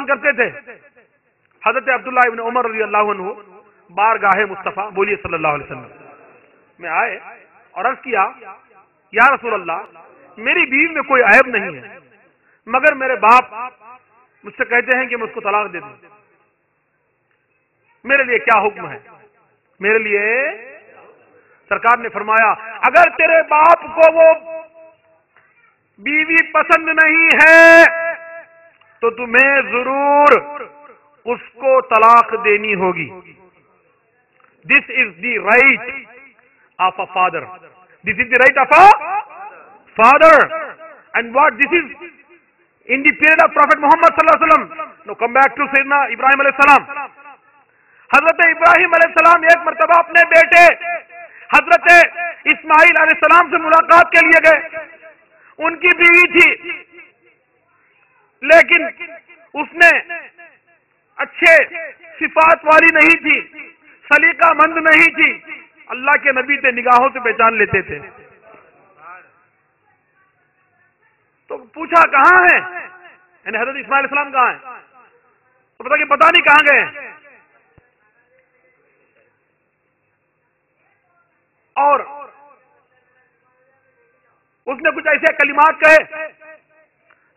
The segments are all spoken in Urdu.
بیان کرتے تھے. حضرت عبداللہ ابن عمر رضی اللہ عنہ بارگاہ مصطفیٰ بولیے صلی اللہ علیہ وسلم میں آئے اور عرض کیا یا رسول اللہ میری بیوی میں کوئی عیب نہیں ہے مگر میرے باپ مجھ سے کہتے ہیں کہ میں اس کو طلاق دے دوں, میرے لیے کیا حکم ہے؟ میرے لیے سرکار نے فرمایا اگر تیرے باپ کو وہ بیوی پسند نہیں ہے تو تمہیں ضرور اس کو طلاق دینی ہوگی. This is the right of a father. This is the right of a father. And what this is in the period of Prophet Muhammad sallallahu alaihi wasallam. Now come back to Sayyidina Ibrahim alayhi salam. حضرت ابراہیم علیہ السلام ایک مرتبہ اپنے بیٹے حضرت اسماعیل علیہ السلام سے ملاقات کے لیے گئے. ان کی بیوی تھی لیکن اس نے اچھے صفات والی نہیں تھی, سلیقہ مند نہیں تھی. اللہ کے نبی تھے, نگاہوں سے پہچان لیتے تھے. تو پوچھا کہاں ہیں, یعنی حضرت اسماعیل علیہ السلام کہاں ہیں؟ تو پتا نہیں کہاں گئے. اور اس نے کچھ ایسے کلمات کہے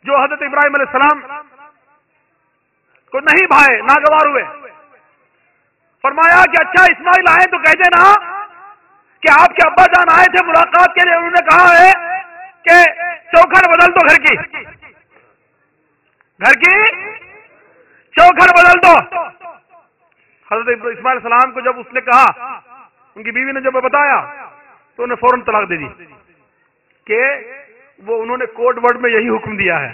جو حضرت ابراہیم علیہ السلام کو نہیں بھائے, ناگوار ہوئے. فرمایا کہ اچھا اسماعیل آئے تو کہہ دینا کہ آپ کے ابا جان آئے تھے ملاقات کے لیے, انہوں نے کہا ہے کہ چوکھٹ بدل دو, گھر کی چوکھٹ بدل دو. حضرت اسماعیل علیہ السلام کو جب اس نے کہا, ان کی بیوی نے جب بتایا تو انہیں فوراً طلاق دے دی کہ وہ انہوں نے کوڈ ورڈ میں یہی حکم دیا ہے,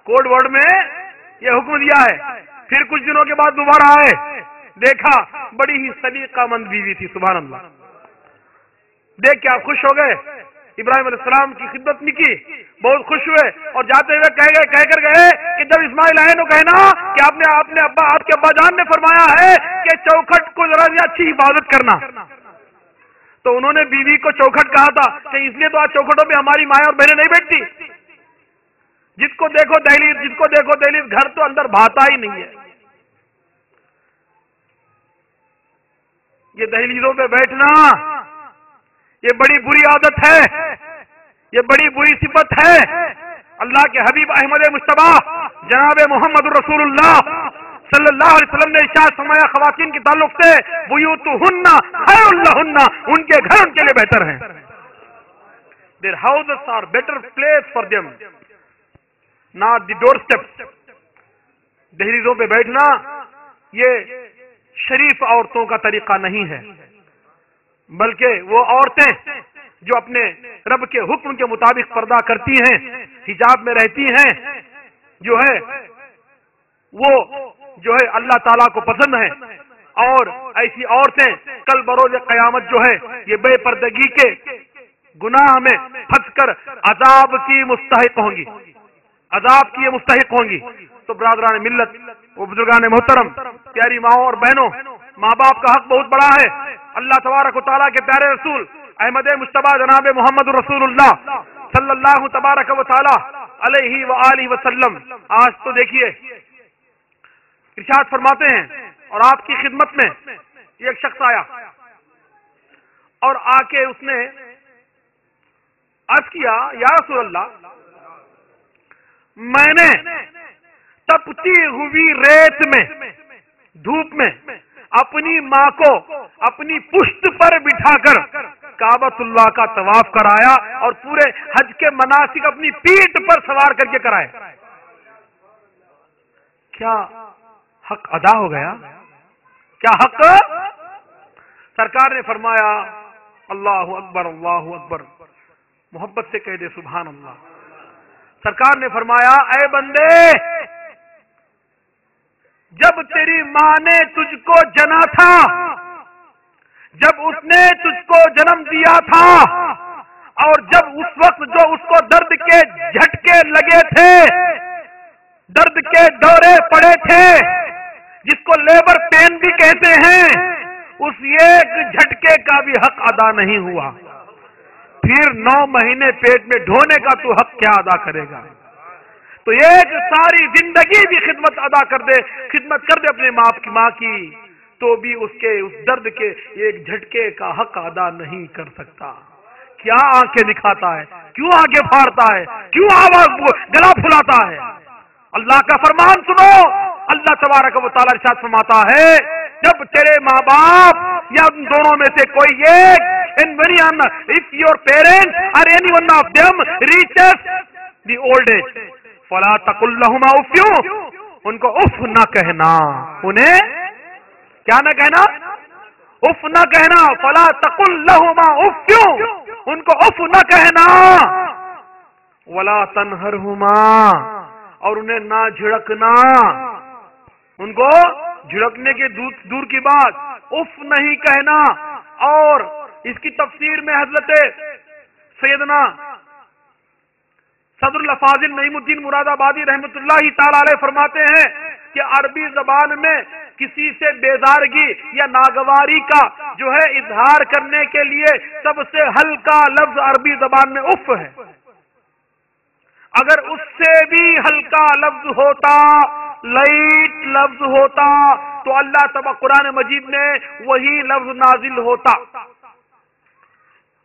کوڈ ورڈ میں یہ حکم دیا ہے. پھر کچھ دنوں کے بعد دوبارہ آئے, دیکھا بڑی ہی سلیقہ مند بیوی تھی. سبحان اللہ. دیکھ کے آپ خوش ہو گئے, ابراہیم علیہ السلام کی خدمت نہیں کی, بہت خوش ہوئے اور جاتے ہوئے کہہ کر گئے کہ جب اسماعیل آئے تو کہنا کہ آپ کے ابا جان نے فرمایا ہے کہ چوکھٹ کو ذرا اچھی حفاظت کرنا. تو انہوں نے بیوی کو چوکھٹ کہا تھا کہ اس لیے تو آج چوکھٹوں پہ ہماری مائیں اور بہنیں نہیں بیٹھتی. جس کو دیکھو دہلیز, گھر تو اندر بھاتا ہی نہیں ہے. یہ دہلیزوں پہ بیٹھنا یہ بڑی بری عادت ہے, یہ بڑی بری صفت ہے. اللہ کے حبیب احمد مجتبیٰ جناب محمد رسول اللہ صلی اللہ علیہ وسلم نے ارشاد فرمایا خواتین کے تعلق سے بیوتہن خیر لہن, ان کے گھر ان کے لیے بہتر ہیں. their houses are better place for them, not the doorsteps. دہلیزوں پہ بیٹھنا یہ شریف عورتوں کا طریقہ نہیں ہے, بلکہ وہ عورتیں جو اپنے رب کے حکم کے مطابق پردہ کرتی ہیں, حجاب میں رہتی ہیں, جو ہے وہ اللہ تعالیٰ کو پسند ہے. اور ایسی عورتیں کل بروز قیامت جو ہے یہ بے پردگی کے گناہ میں پھنس کر عذاب کی مستحق ہوں گی, عذاب کی یہ مستحق ہوں گی. تو برادران ملت و بزرگان محترم, پیاری ماؤں اور بہنوں, ماں باپ کا حق بہت بڑا ہے. اللہ تبارک و تعالیٰ کے پیارے رسول احمد مجتبیٰ جناب محمد رسول اللہ صلی اللہ تبارک و تعالیٰ علیہ وآلہ وسلم, آج تو دیکھیے ارشاد فرماتے ہیں اور آپ کی خدمت میں ایک شخص آیا اور آ کے اس نے عرض کیا یا رسول اللہ میں نے تپتی ہوئی ریت میں دھوپ میں اپنی ماں کو اپنی پشت پر بٹھا کر کعبۃ اللہ کا طواف کرایا اور پورے حج کے مناسک اپنی پیٹھ پر سوار کر کے کرائے. کیا حق ادا ہو گیا؟ کیا حق؟ سرکار نے فرمایا اللہ اکبر اللہ اکبر, محبت سے کہہ دے سبحان اللہ. سرکار نے فرمایا اے بندے, جب تیری ماں نے تجھ کو جنا تھا, جب اس نے تجھ کو جنم دیا تھا, اور جب اس وقت جو اس کو درد کے جھٹکے لگے تھے, درد کے دورے پڑے تھے, جس کو لیبر پین بھی کہتے ہیں, اس ایک جھٹکے کا بھی حق ادا نہیں ہوا, پھر 9 مہینے پیٹ میں ڈھونے کا تو حق کیا ادا کرے گا؟ تو ایک ساری زندگی بھی خدمت ادا کر دے اپنے ماں کی، تو بھی اس کے اس درد کے ایک جھٹکے کا حق ادا نہیں کر سکتا۔ کیا آنکھیں دکھاتا ہے، کیوں آگے پھاڑتا ہے، کیوں آواز گلا پھلاتا ہے؟ اللہ کا فرمان سنو، اللہ تبارک و تعالیٰ ارشاد فرماتا ہے جب تیرے ماں باپ یا ان دونوں میں سے کوئی ایک if your parents or any one of them reaches the old age فلا تقل لهما اف، ان کو اف نہ کہنا، انہیں کیا نہ کہنا؟ اف نہ کہنا، فلا تقل لهما اف، ان کو اف نہ کہنا، ولا تنہرهما، اور انہیں نہ جھڑکنا، ان کو جھڑکنے کے دور کی بات، اف نہیں کہنا۔ اور اس کی تفسیر میں حضرت سیدنا صدر الفاضل نعیم الدین مراد آبادی رحمۃ اللہ تعالی علیہ فرماتے ہیں کہ عربی زبان میں کسی سے بیزارگی یا ناگواری کا جو ہے اظہار کرنے کے لیے سب سے ہلکا لفظ عربی زبان میں اف ہے۔ اگر اس سے بھی ہلکا لفظ ہوتا، لائٹ لفظ ہوتا، تو اللہ تبارک قرآن مجید میں وہی لفظ نازل ہوتا۔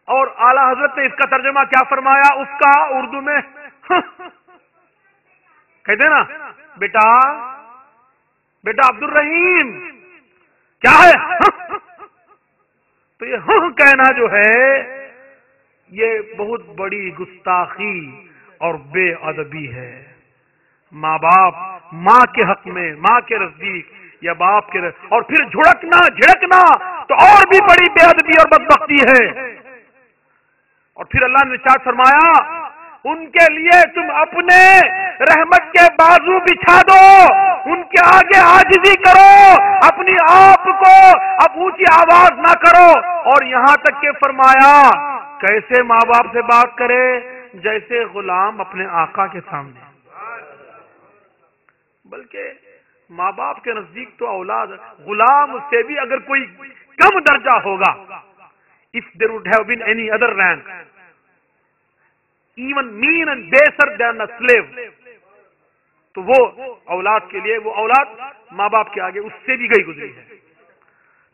اور اعلی حضرت نے اس کا ترجمہ کیا فرمایا؟ اس کا اردو میں کہتے نا بیٹا عبد الرحیم کیا ہے؟ تو یہ کہنا جو ہے یہ بہت بڑی گستاخی اور بے ادبی ہے۔ ماں باپ، ماں کے حق میں، ماں کے نزدیک یا باپ کے اور پھر جھڑکنا تو اور بھی بڑی بے ادبی اور بدبختی ہے۔ اور پھر اللہ نے ارشاد فرمایا ان کے لیے تم اپنے رحمت کے بازو بچھا دو، ان کے آگے عاجزی کرو، اپنی آپ کو اب اونچی آواز نہ کرو۔ اور یہاں تک کہ فرمایا کیسے ماں باپ سے بات کرے؟ جیسے غلام اپنے آقا کے سامنے۔ بلکہ ماں باپ کے نزدیک تو اولاد غلام سے بھی اگر کوئی کم درجہ ہوگا، if there would have been any other rank even mean and baser than a slave، تو وہ اولاد کے لیے، وہ اولاد ماں باپ کے آگے اس سے بھی گئی گزری ہے۔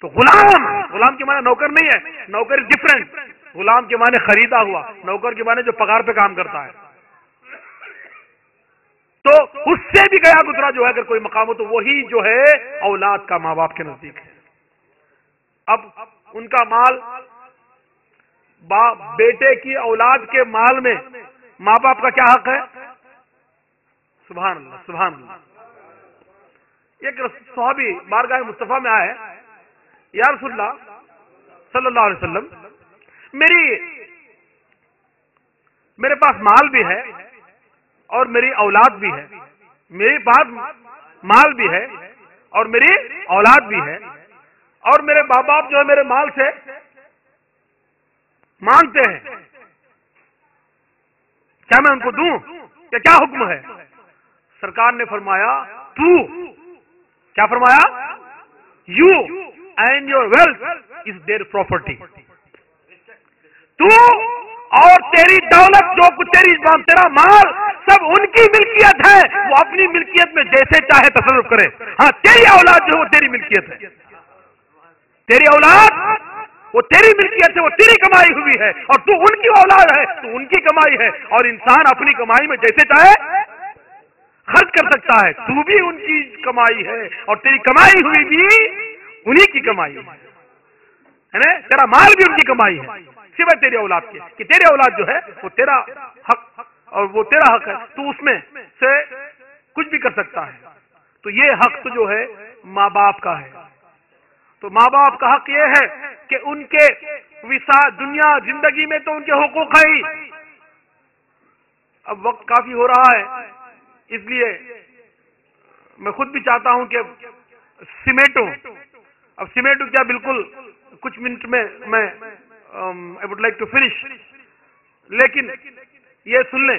تو غلام کے معنی نوکر نہیں ہے، نوکر از ڈفرنٹ، غلام کے معنی خریدا ہوا، نوکر کے معنی جو پگار پہ کام کرتا ہے۔ تو اس سے بھی گیا گزرا جو ہے اگر کوئی مقام ہو تو وہی جو ہے اولاد کا ماں باپ کے نزدیک ہے۔ اب ان کا مال، بیٹے کی اولاد کے مال میں ماں باپ کا کیا حق ہے؟ سبحان اللہ سبحان اللہ۔ ایک صحابی بارگاہ مصطفیٰ میں آئے، یا رسول اللہ صلی اللہ علیہ وسلم، میرے پاس مال بھی ہے اور میری اولاد بھی ہے، میرے پاس مال بھی ہے اور میری اولاد بھی ہے، اور میرے باپ باپ جو ہے میرے مال سے مانگتے ہیں، کیا میں ان کو دوں؟ کیا حکم ہے؟ سرکار نے فرمایا تو کیا فرمایا؟ You and your wealth is there property, تو اور تیری دولت جو کچھ تیرا مال سب ان کی ملکیت ہے، وہ اپنی ملکیت میں جیسے چاہے تصرف کرے۔ ہاں تیری اولاد جو ہے وہ تیری ملکیت ہے، تیری اولاد وہ تیری ملکیت ہے، وہ تیری کمائی ہوئی ہے، اور تو ان کی اولاد ہے تو ان کی کمائی ہے، اور انسان اپنی کمائی میں جیسے چاہے خرچ کر سکتا ہے۔ تو بھی ان کی کمائی ہے اور تیری کمائی ہوئی بھی انہی کی کمائی ہے نا، تیرا مال بھی ان کی کمائی ہے، سوائے تیری اولاد کے کہ تیری اولاد جو ہے وہ تیرا حق اور وہ تیرا حق ہے، تو اس میں سے کچھ بھی کر سکتا ہے۔ تو یہ حق تو جو ہے ماں باپ کا ہے۔ تو ماں باپ کا حق یہ ہے کہ ان کے دنیا زندگی میں تو ان کے حقوق ہے ہی۔ اب وقت کافی ہو رہا ہے، اس لیے میں خود بھی چاہتا ہوں کہ سمیٹوں، اب سمیٹوں کیا بالکل کچھ منٹ میں I would like to finish، لیکن یہ سن لیں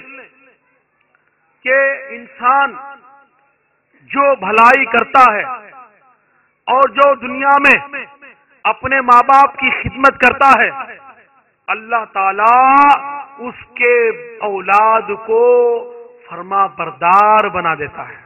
کہ انسان جو بھلائی کرتا ہے اور جو دنیا میں اپنے ماں باپ کی خدمت کرتا ہے، اللہ تعالی اس کے اولاد کو فرما بردار بنا دیتا ہے۔